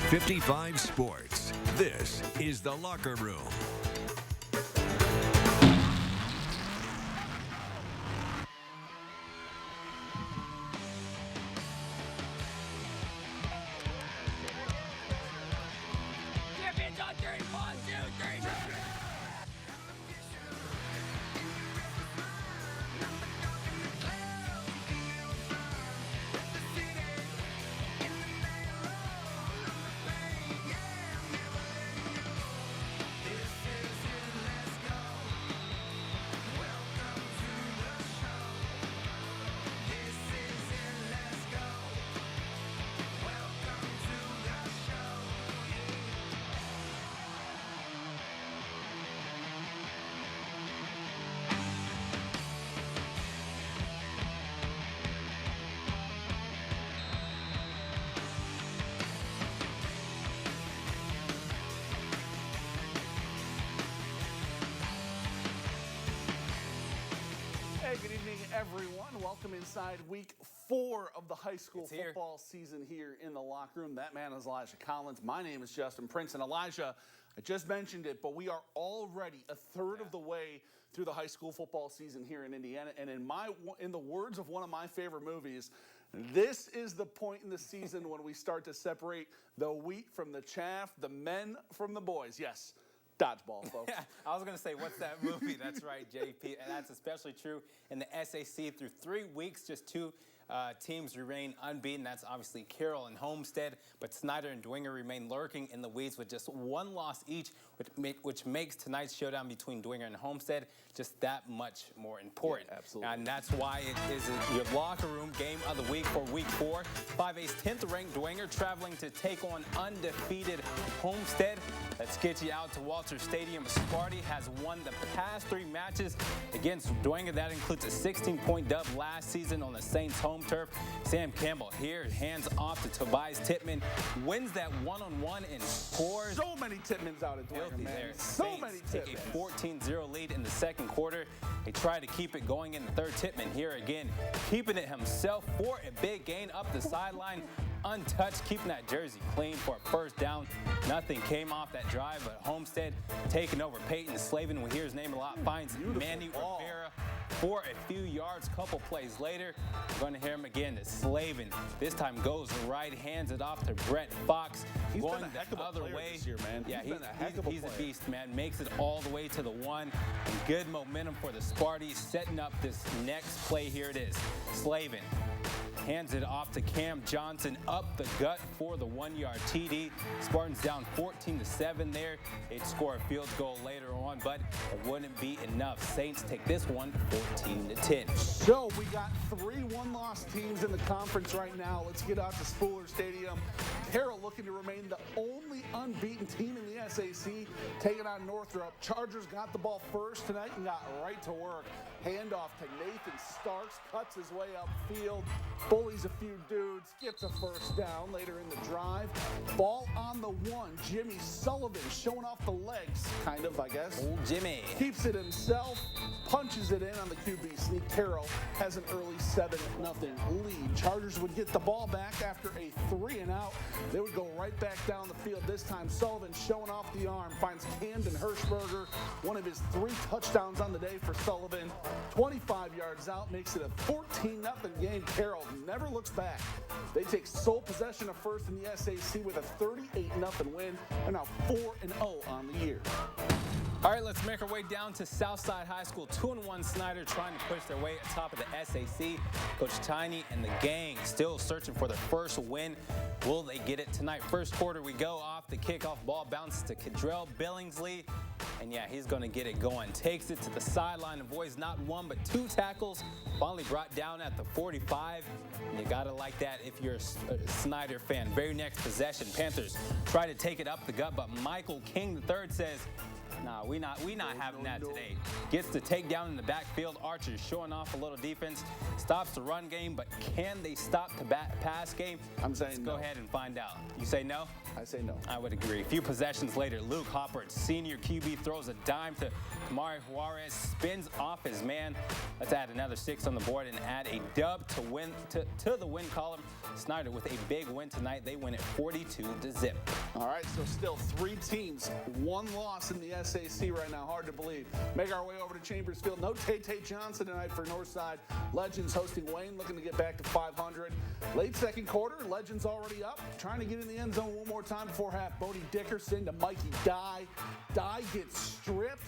55 Sports. This is The Locker Room. Hey, good evening, everyone. Welcome inside week 4 of the high school football season here in the locker room. That man is Elijah Collins. My name is Justin Prince. And Elijah, I just mentioned it, but we are already a third of the way through the high school football season here in Indiana. And in the words of one of my favorite movies, this is the point in the season when we start to separate the wheat from the chaff, the men from the boys. Yes. Dodgeball, folks. I was going to say, what's that movie? That's right, JP. And that's especially true in the SAC. Through 3 weeks, just 2 teams remain unbeaten. That's obviously Harrel and Homestead. But Snyder and Dwenger remain lurking in the weeds with just 1 loss each, which makes tonight's showdown between Dwenger and Homestead just that much more important. Yeah, absolutely. And that's why it is your locker room game of the week for week 4. 5A's 10th ranked Dwenger traveling to take on undefeated Homestead. Let's get you out to Walter Stadium. Sparty has won the past 3 matches against Dwenger. That includes a 16-point dub last season on the Saints' home turf. Sam Campbell here, hands off to Tobias Tittman, wins that one-on-one and scores. So many Tittmans out at Dwenger, man. There. So Saints many take Tittmans. a 14-0 lead in the second quarter. They try to keep it going in the third. Tittman here again, keeping it himself for a big gain up the sideline. Untouched, keeping that jersey clean for a first down. Nothing came off that drive, but Homestead taking over. Peyton Slavin, we hear his name a lot, finds Manny Rivera for a few yards. Couple plays later, we're going to hear him again. Slavin this time goes right, hands it off to Brett Fox. He's going been a heck the of a other player way this year, man. Yeah, he's a player. beast, man. Makes it all the way to the 1. And good momentum for the Sparties, setting up this next play. Here it is. Slavin hands it off to Cam Johnson up the gut for the 1-yard TD. Spartans down 14-7 there. They'd score a field goal later on, but it wouldn't be enough. Saints take this one 14-10. So we got 3 one-loss teams in the conference right now. Let's get out to Spooler Stadium. Harrel looking to remain the only unbeaten team in the SAC, taking on Northrop. Chargers got the ball first tonight and got right to work. Handoff to Nathan Starks, cuts his way upfield, bullies a few dudes, gets a first down later in the drive. Ball on the 1. Jimmy Sullivan showing off the legs, kind of, I guess. Old Jimmy. Keeps it himself, punches it in on the QB sneak. Harrel has an early 7-0 lead. Chargers would get the ball back after a 3-and-out. They would go right back down the field. This time Sullivan showing off the arm, finds Camden Hirschberger, one of his 3 touchdowns on the day for Sullivan. 25 yards out, makes it a 14-0 game. Harrel never looks back. They take sole possession of first in the SAC with a 38-0 win. They're now 4-0 on the year. All right, let's make our way down to Southside High School. 2-1 Snyder trying to push their way atop of the SAC. Coach Tiny and the gang still searching for their first win. Will they get it tonight? First quarter, we go off. The kickoff ball bounces to Cadrell Billingsley. And yeah, he's going to get it going. Takes it to the sideline. Avoids not 1 but 2 tackles. Finally brought down at the 45. And you got to like that if you're a Snyder fan. Very next possession, Panthers try to take it up the gut, but Michael King III says, Nah, we not having that today. Gets the takedown in the backfield. Archer showing off a little defense. Stops the run game, but can they stop the pass game? I'm saying Let's no. go ahead and find out. You say no? I say no. I would agree. A few possessions later, Luke Hopper, senior QB, throws a dime to Kamari Juarez, spins off his man. Let's add another 6 on the board and add a dub to win to the win column. Snyder with a big win tonight. They win at 42-0. All right, so still 3 teams, 1 loss in the SAC right now. Hard to believe. Make our way over to Chambers Field. No Tay Johnson tonight for Northside. Legends hosting Wayne, looking to get back to 500. Late second quarter, Legends already up, trying to get in the end zone one more time before half. Bodie Dickerson to Mikey Dye. Dye gets stripped.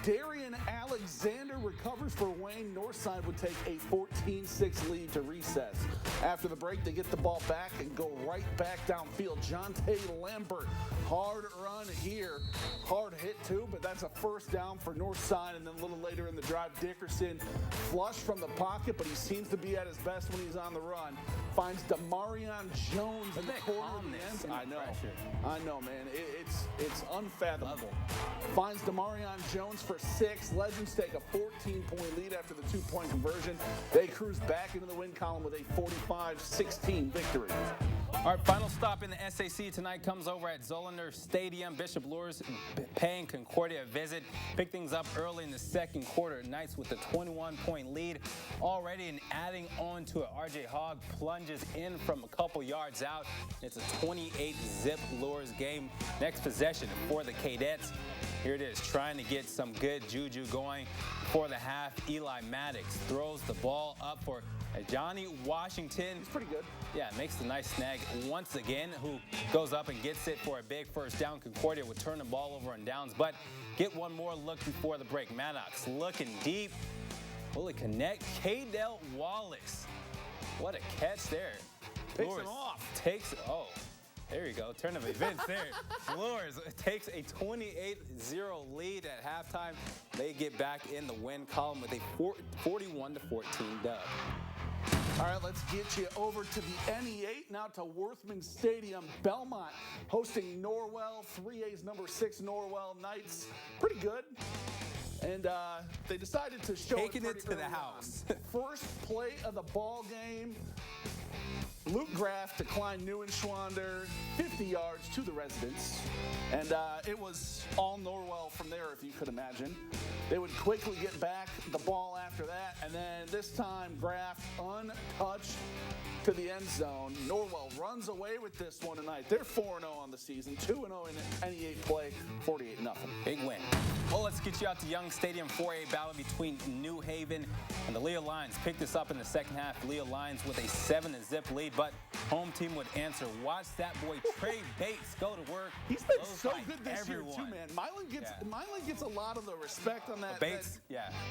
Darian Alexander recovers for Wayne. Northside would take a 14-6 lead to recess. After the break, they get the ball back and go right back downfield. Jonte Lambert, hard run here. Hard hit too, but that's a first down for Northside. And then a little later in the drive, Dickerson flush from the pocket, but he seems to be at his best when he's on the run. Finds Demarion Jones in the corner of the end zone. I know, man. It's unfathomable. Finds Demarion Jones for 6. Legends take a 14-point lead after the 2-point conversion. They cruise back into the win column with a 45-16 victory. All right, final stop in the SAC tonight comes over at Zollner Stadium. Bishop Lures paying Concordia a visit. Pick things up early in the second quarter. Knights with a 21-point lead already, and adding on to it, RJ Hogg plunges in from a couple yards out. It's a 28-zip Lures game. Next possession for the Cadets. Here it is, trying to get some good juju going for the half. Eli Maddox throws the ball up for Johnny Washington. He's pretty good. Yeah, makes the nice snag once again, who goes up and gets it for a big first down. Concordia would turn the ball over on downs, but get one more look before the break. Maddox looking deep. Will it connect? Cadell Wallace. What a catch there. Picks him off. There you go. Turn of events there. Lures takes a 28-0 lead at halftime. They get back in the win column with a 41-14 dub. All right, let's get you over to the NE8, now to Worthman Stadium. Belmont hosting Norwell, 3A's number 6 Norwell Knights. Pretty good. And they decided to show Taking it to the house. First play of the ball game. Luke Graff declined Neuenschwander 50 yards to the residents. And it was all Norwell from there, if you could imagine. They would quickly get back the ball after that. And then this time, Graff untouched to the end zone. Norwell runs away with this one tonight. They're 4-0 on the season, 2-0 in NE8 play, 48-0. Big win. Well, let's get you out to Young Stadium. 4A battle between New Haven and the Leo Lions. Picked this up in the second half. Leo Lions with a 7-zip lead, but home team would answer. Watch that boy Trey Bates go to work. He's been so good this year too, man. Milan gets a lot of the respect on that. Bates,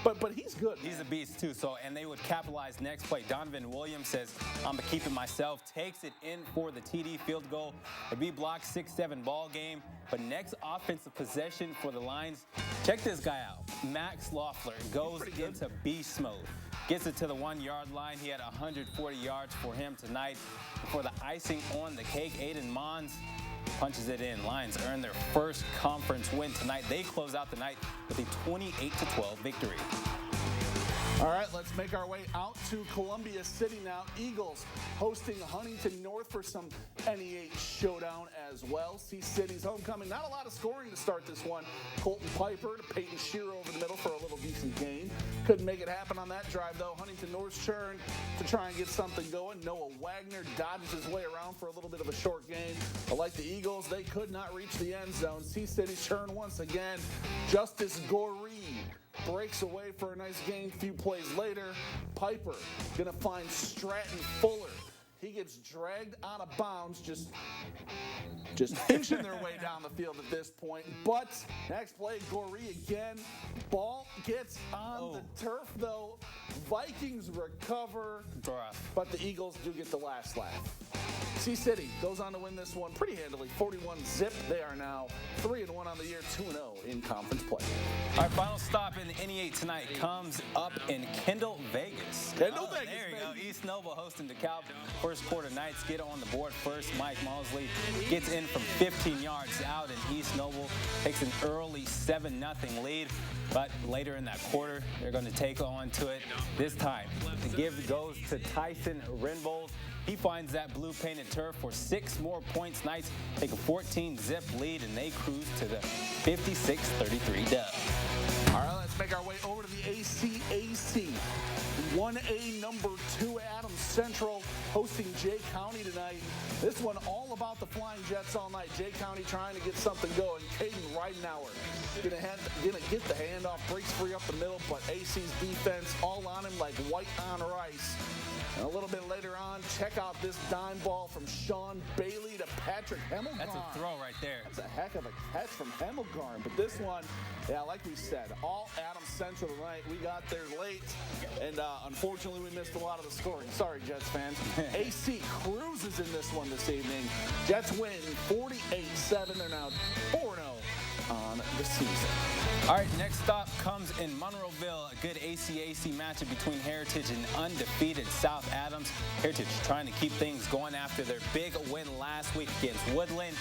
But he's good. He's a beast too. So, and they would capitalize next play. Donovan Williams says, "I'm gonna keep it myself." Takes it in for the TD field goal. A B block 6-7 ball game. But next offensive possession for the Lions. Check this guy out. Max Loeffler goes into beast mode. Gets it to the 1-yard line. He had 140 yards for him tonight. For the icing on the cake, Aiden Mons punches it in. Lions earn their first conference win tonight. They close out the night with a 28-12 victory. All right, let's make our way out to Columbia City now. Eagles hosting Huntington North for some NE8 showdown as well. C-City's homecoming. Not a lot of scoring to start this one. Colton Piper to Peyton Shearer over the middle for a little decent gain. Couldn't make it happen on that drive, though. Huntington North's turn to try and get something going. Noah Wagner dodges his way around for a little bit of a short gain. But like the Eagles, they could not reach the end zone. C-City's turn once again. Justice Goree breaks away for a nice gain. A few plays later, Piper gonna find Stratton Fuller. He gets dragged out of bounds, just inching their way down the field at this point. But next play, Goree again. Ball gets on the turf, though. Vikings recover, but the Eagles do get the last laugh. Sea City goes on to win this one pretty handily, 41-0. They are now 3-1 on the year, 2-0 in conference play. Our final stop in the NE8 tonight comes up in Kendall, Vegas. Kendall, Vegas, there you baby. go. East Noble hosting Dekalb. First quarter Knights get on the board first. Mike Mosley gets in from 15 yards out, and East Noble takes an early 7-0 lead. But later in that quarter, they're going to take on to it. This time, the give goes to Tyson Renbold. He finds that blue painted turf for 6 more points. Knights take a 14-zip lead, and they cruise to the 56-33 dub. All right, let's make our way over to the ACAC. 1A number 2 Adams Central hosting Jay County tonight. This one all about the Flying Jets all night. Jay County trying to get something going. Caden Ridenauer gonna get the handoff, breaks free up the middle, but AC's defense all on him like white on rice. And a little bit later on, check out this dime ball from Sean Bailey to Patrick Hemmelgarn. That's a throw right there. That's a heck of a catch from Hemmelgarn. But this one, yeah, like we said, all Adams Central tonight. We got there late, and unfortunately, we missed a lot of the scoring. Sorry, Jets fans. AC cruises in this one this evening. Jets win 48-7. They're now 4-0 on the season. All right, next stop comes in Monroeville, a good ACAC matchup between Heritage and undefeated South Adams. Heritage trying to keep things going after their big win last week against Woodland.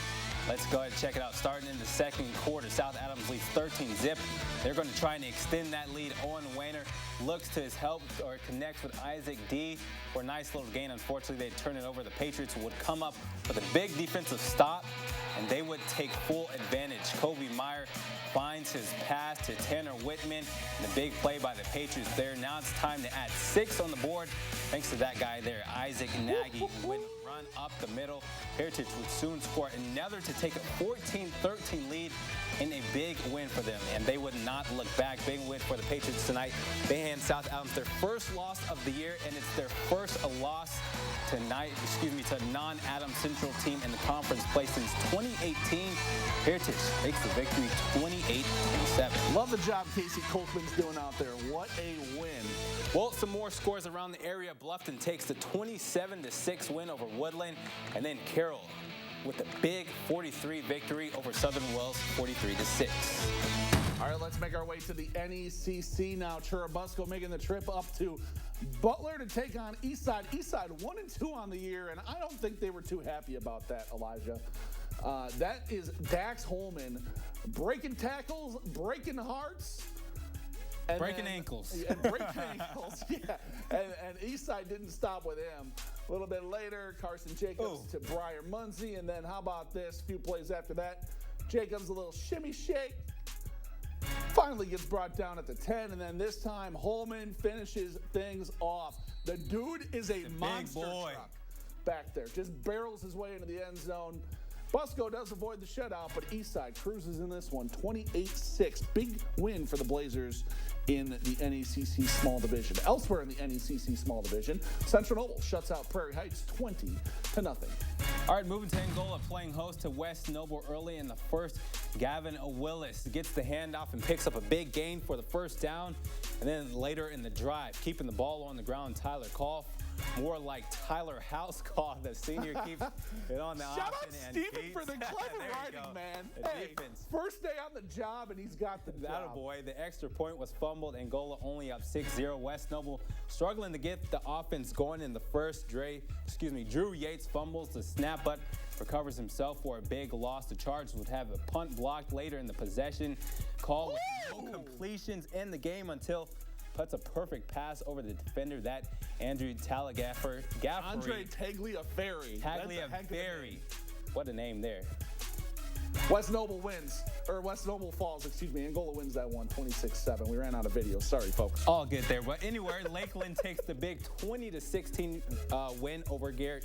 Let's go ahead and check it out. Starting in the second quarter, South Adams leads 13-zip. They're going to try and extend that lead. Owen Wayner looks to his help or connects with Isaac D for a nice little gain. Unfortunately, they turn it over. The Patriots would come up with a big defensive stop, and they would take full advantage. Kobe Meyer finds his pass to Tanner Whitman. And the big play by the Patriots there. Now it's time to add 6 on the board. Thanks to that guy there, Isaac Nagy, would run up the middle. Heritage would soon score another to take a 14-13 lead in a big win for them, and they would not look back. Big win for the Patriots tonight. They hand South Adams their first loss of the year, and it's their first loss tonight, to a non-Adams Central team in the conference play since 2018. Heritage takes the victory 28-7. Love the job Casey Coltman's doing out there. What a win. Well, some more scores around the area. Bluffton takes the 27-6 win over Woodland, and then Carroll with a big 43 victory over Southern Wells, 43-6. All right, let's make our way to the NECC now. Churubusco making the trip up to Butler to take on Eastside. Eastside 1-2 on the year, and I don't think they were too happy about that, Elijah. That is Dax Holman breaking tackles, breaking hearts. And breaking ankles. Yeah, breaking ankles, yeah. And Eastside didn't stop with him. A little bit later, Carson Jacobs to Briar Munsey. And then how about this? A few plays after that, Jacobs a little shimmy shake. Finally gets brought down at the 10. And then this time, Holman finishes things off. The dude is a monster truck back there. Just barrels his way into the end zone. Busco does avoid the shutout, but Eastside cruises in this one, 28-6. Big win for the Blazers in the NECC Small Division. Elsewhere in the NECC Small Division, Central Noble shuts out Prairie Heights 20-0. All right, moving to Angola, playing host to West Noble early in the first. Gavin Willis gets the handoff and picks up a big gain for the first down. And then later in the drive, keeping the ball on the ground, Tyler Koff. More like Tyler Housecaw, the senior, keeps it on the Shout option. out Steven for the clever writing, man. Hey, defense. First day on the job, and he's got the job. Attaboy. The extra point was fumbled. Angola only up 6-0. West Noble struggling to get the offense going in the first. Drew Yates fumbles the snap, but recovers himself for a big loss. The Chargers would have a punt blocked later in the possession. Call with no completions in the game until puts a perfect pass over the defender, that Andrew Tagliaferri. Andre Tagliaferri. Tagliaferri. What a name there. West Noble falls, Angola wins that one, 26-7. We ran out of video. Sorry, folks. All good there. But anyway, Lakeland takes the big 20-16 win over Garrett.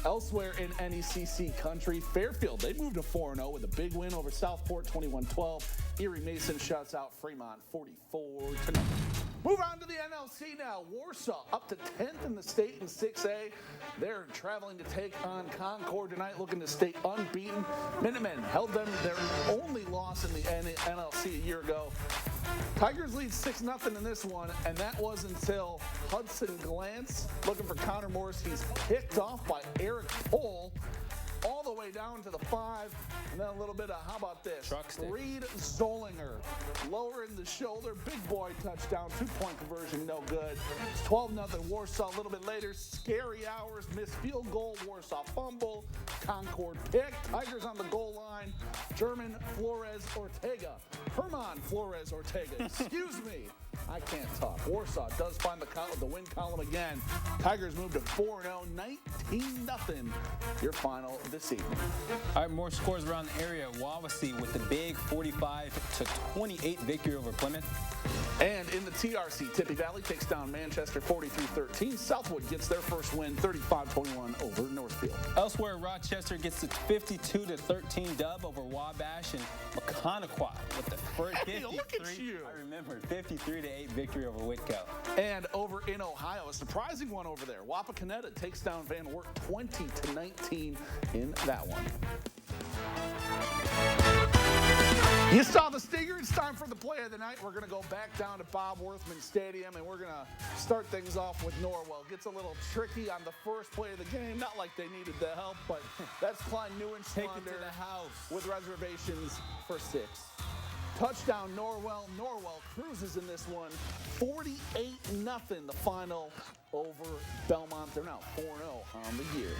Elsewhere in NECC country, Fairfield, they moved to 4-0 with a big win over Southport, 21-12. Erie Mason shuts out Fremont, 44-0. Move on to the NLC now. Warsaw up to 10th in the state in 6A. They're traveling to take on Concord tonight, looking to stay unbeaten. Minutemen held them their only loss in the NLC a year ago. Tigers lead 6-0 in this one, and that was until Hudson Glantz, looking for Connor Morris. He's picked off by Eric Polk. touchdown to the 5, and then a little bit of, how about this? Truck stick. Reed Zollinger, lowering the shoulder, big boy touchdown, 2-point conversion, no good. It's 12-0 Warsaw. A little bit later, scary hours, missed field goal, Warsaw fumble, Concord pick, Tigers on the goal line, German Flores Ortega, Herman Flores Ortega, excuse me. I can't talk. Warsaw does find the win column again. Tigers move to 4-0, 19-0. Your final this evening. All right, more scores around the area. Wawasee with the big 45-28 victory over Plymouth. And in the TRC, Tippy Valley takes down Manchester 43-13. Southwood gets their first win, 35-21 over Northfield. Elsewhere, Rochester gets the 52-13 dub over Wabash, and McConaughey with the first 53. Look at you. I remember 53-8 victory over Whitco. And over in Ohio, a surprising one over there. Wapakoneta takes down Van Wert 20-19 in that one. You saw the stinger. It's time for the play of the night. We're going to go back down to Bob Worthman Stadium, and we're going to start things off with Norwell. Gets a little tricky on the first play of the game. Not like they needed the help, but that's Klein Newen Take it to the house with reservations for 6. Touchdown Norwell. Norwell cruises in this one. 48-0 the final over Belmont. They're now 4-0 on the year.